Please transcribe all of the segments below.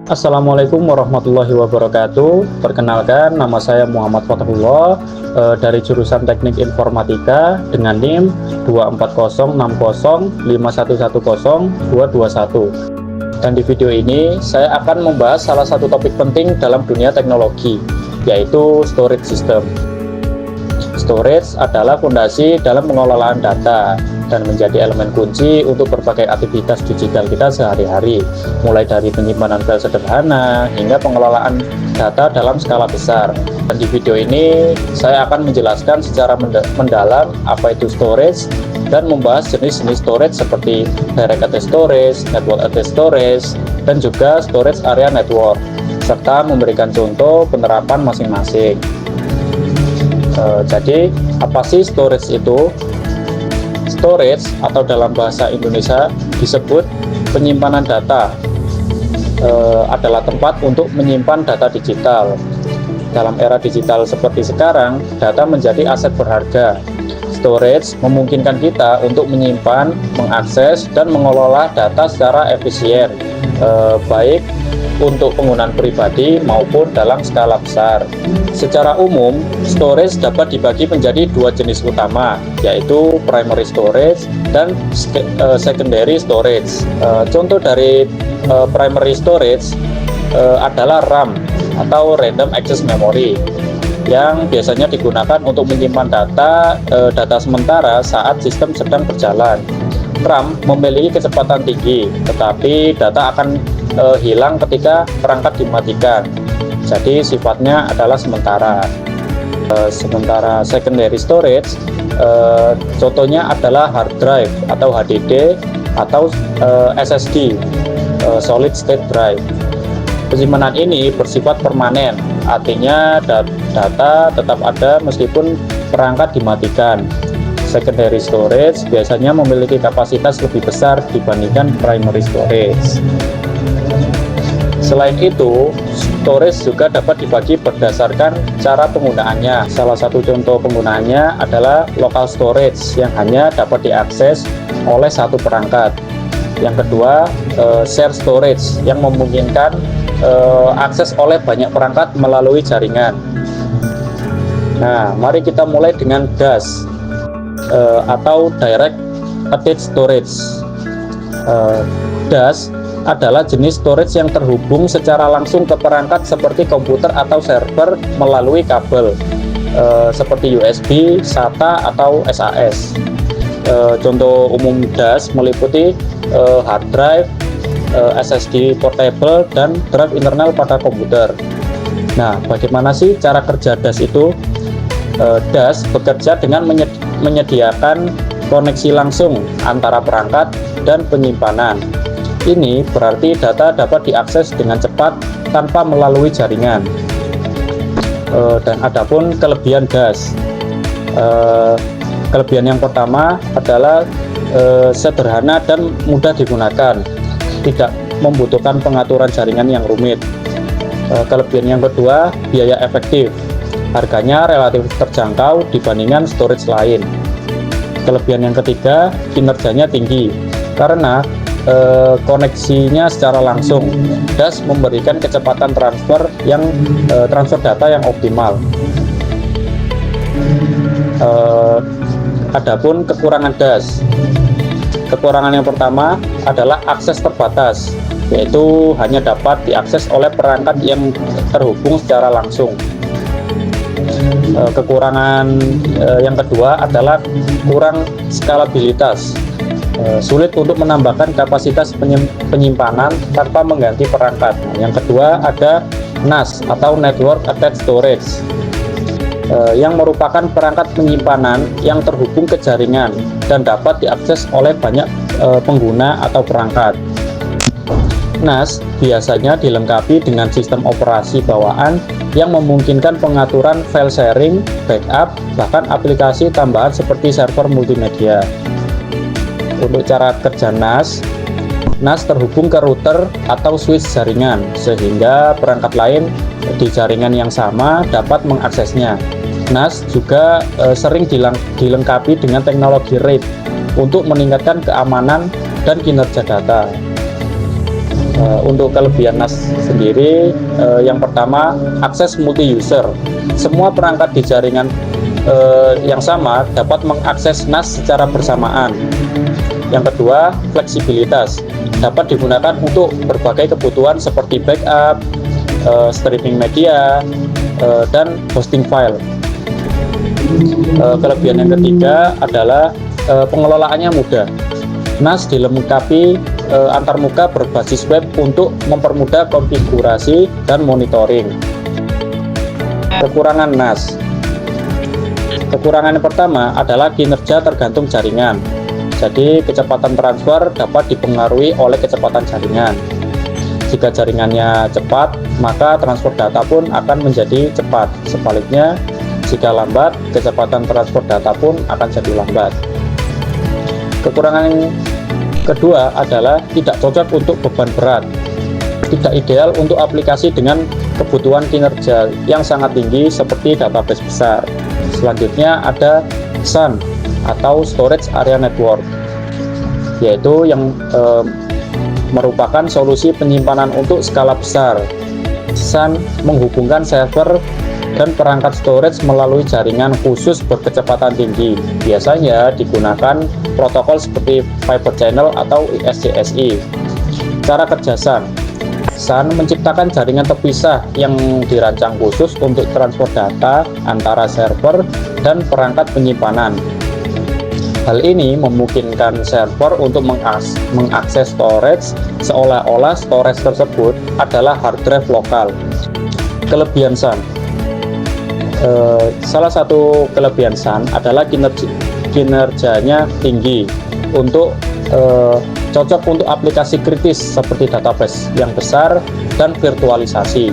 Assalamualaikum warahmatullahi wabarakatuh. Perkenalkan, nama saya Muhammad Fathullah dari jurusan Teknik Informatika dengan NIM 2406051102221. Dan di video ini saya akan membahas salah satu topik penting dalam dunia teknologi, yaitu storage system. Storage adalah fondasi dalam pengelolaan data dan menjadi elemen kunci untuk berbagai aktivitas digital kita sehari-hari, mulai dari penyimpanan file sederhana hingga pengelolaan data dalam skala besar. Dan di video ini saya akan menjelaskan secara mendalam apa itu storage dan membahas jenis-jenis storage seperti direct attached storage, network attached storage, dan juga storage area network, serta memberikan contoh penerapan masing-masing. Jadi apa sih storage itu? Storage atau dalam bahasa Indonesia disebut penyimpanan data, adalah tempat untuk menyimpan data digital. Dalam era digital seperti sekarang, data menjadi aset berharga. Storage memungkinkan kita untuk menyimpan, mengakses, dan mengelola data secara efisien, baik untuk penggunaan pribadi maupun dalam skala besar. Secara umum, storage dapat dibagi menjadi dua jenis utama, yaitu primary storage dan secondary storage. Contoh dari primary storage adalah RAM atau Random Access Memory, yang biasanya digunakan untuk menyimpan data sementara saat sistem sedang berjalan. RAM memiliki kecepatan tinggi, tetapi data akan hilang ketika perangkat dimatikan. Jadi sifatnya adalah sementara. Sementara secondary storage, contohnya adalah hard drive atau HDD atau SSD, solid state drive. Penyimpanan ini bersifat permanen, artinya data tetap ada meskipun perangkat dimatikan. Secondary storage biasanya memiliki kapasitas lebih besar dibandingkan primary storage. Selain itu, storage juga dapat dibagi berdasarkan cara penggunaannya. Salah satu contoh penggunaannya adalah local storage yang hanya dapat diakses oleh satu perangkat. Yang kedua, share storage yang memungkinkan akses oleh banyak perangkat melalui jaringan. Nah, mari kita mulai dengan DAS atau direct attached storage. DAS adalah jenis storage yang terhubung secara langsung ke perangkat seperti komputer atau server melalui kabel, seperti USB, SATA, atau SAS. Contoh umum DAS meliputi hard drive, SSD portable, dan drive internal pada komputer. Nah, bagaimana sih cara kerja DAS itu? DAS bekerja dengan menyediakan koneksi langsung antara perangkat dan penyimpanan. Ini berarti data dapat diakses dengan cepat tanpa melalui jaringan. Dan adapun kelebihan DAS, kelebihan yang pertama adalah sederhana dan mudah digunakan, tidak membutuhkan pengaturan jaringan yang rumit. Kelebihan yang kedua, biaya efektif, harganya relatif terjangkau dibandingkan storage lain. Kelebihan yang ketiga, kinerjanya tinggi karena koneksinya secara langsung. DAS memberikan kecepatan transfer data yang optimal. Adapun kekurangan DAS, kekurangan yang pertama adalah akses terbatas, yaitu hanya dapat diakses oleh perangkat yang terhubung secara langsung. Kekurangan yang kedua adalah kurang skalabilitas, sulit untuk menambahkan kapasitas penyimpanan tanpa mengganti perangkat. Yang kedua ada NAS atau Network Attached Storage, yang merupakan perangkat penyimpanan yang terhubung ke jaringan dan dapat diakses oleh banyak pengguna atau perangkat. NAS biasanya dilengkapi dengan sistem operasi bawaan yang memungkinkan pengaturan file sharing, backup, bahkan aplikasi tambahan seperti server multimedia. Untuk cara kerja NAS terhubung ke router atau switch jaringan, sehingga perangkat lain di jaringan yang sama dapat mengaksesnya. NAS juga sering dilengkapi dengan teknologi RAID untuk meningkatkan keamanan dan kinerja data. Untuk kelebihan NAS sendiri, yang pertama, akses multi-user. Semua perangkat di jaringan yang sama dapat mengakses NAS secara bersamaan. Yang kedua, fleksibilitas. Dapat digunakan untuk berbagai kebutuhan seperti backup, streaming media, dan hosting file. Kelebihan yang ketiga adalah pengelolaannya mudah. NAS dilengkapi antarmuka berbasis web untuk mempermudah konfigurasi dan monitoring. Kekurangan NAS. Kekurangan yang pertama adalah kinerja tergantung jaringan. Jadi kecepatan transfer dapat dipengaruhi oleh kecepatan jaringan. Jika jaringannya cepat, maka transfer data pun akan menjadi cepat. Sebaliknya, jika lambat, kecepatan transfer data pun akan jadi lambat. Kekurangan yang kedua adalah tidak cocok untuk beban berat. Tidak ideal untuk aplikasi dengan kebutuhan kinerja yang sangat tinggi seperti database besar. Selanjutnya ada SAN atau Storage Area Network, yaitu yang merupakan solusi penyimpanan untuk skala besar. SAN menghubungkan server dan perangkat storage melalui jaringan khusus berkecepatan tinggi. Biasanya digunakan protokol seperti Fiber Channel atau ISCSI. Cara kerja SAN. SAN menciptakan jaringan terpisah yang dirancang khusus untuk transfer data antara server dan perangkat penyimpanan. Hal ini memungkinkan server untuk mengakses storage seolah-olah storage tersebut adalah hard drive lokal. Kelebihan SAN. Salah satu kelebihan SAN adalah kinerjanya tinggi untuk cocok untuk aplikasi kritis seperti database yang besar dan virtualisasi.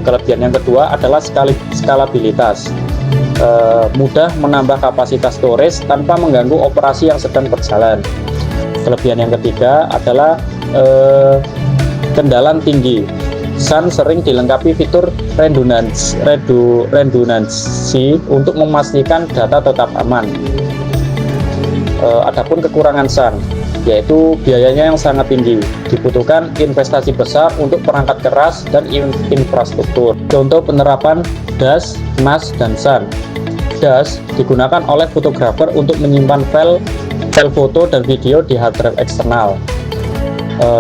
Kelebihan yang kedua adalah skalabilitas. Mudah menambah kapasitas storage tanpa mengganggu operasi yang sedang berjalan. Kelebihan yang ketiga adalah kendalan tinggi. SAN sering dilengkapi fitur redundancy untuk memastikan data tetap aman. Adapun kekurangan SAN, yaitu biayanya yang sangat tinggi, dibutuhkan investasi besar untuk perangkat keras dan infrastruktur. Contoh penerapan DAS, NAS, dan SAN. DAS digunakan oleh fotografer untuk menyimpan file foto dan video di hard drive eksternal.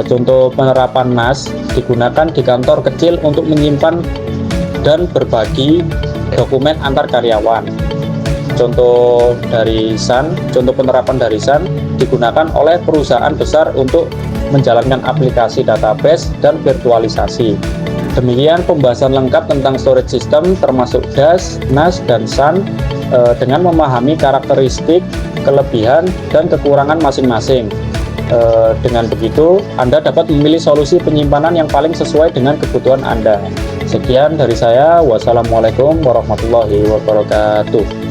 Contoh penerapan NAS digunakan di kantor kecil untuk menyimpan dan berbagi dokumen antar karyawan. Contoh penerapan dari SAN digunakan oleh perusahaan besar untuk menjalankan aplikasi database dan virtualisasi. Demikian pembahasan lengkap tentang storage system termasuk DAS, NAS, dan SAN dengan memahami karakteristik, kelebihan, dan kekurangan masing-masing. Dengan begitu, Anda dapat memilih solusi penyimpanan yang paling sesuai dengan kebutuhan Anda. Sekian dari saya. Wassalamualaikum warahmatullahi wabarakatuh.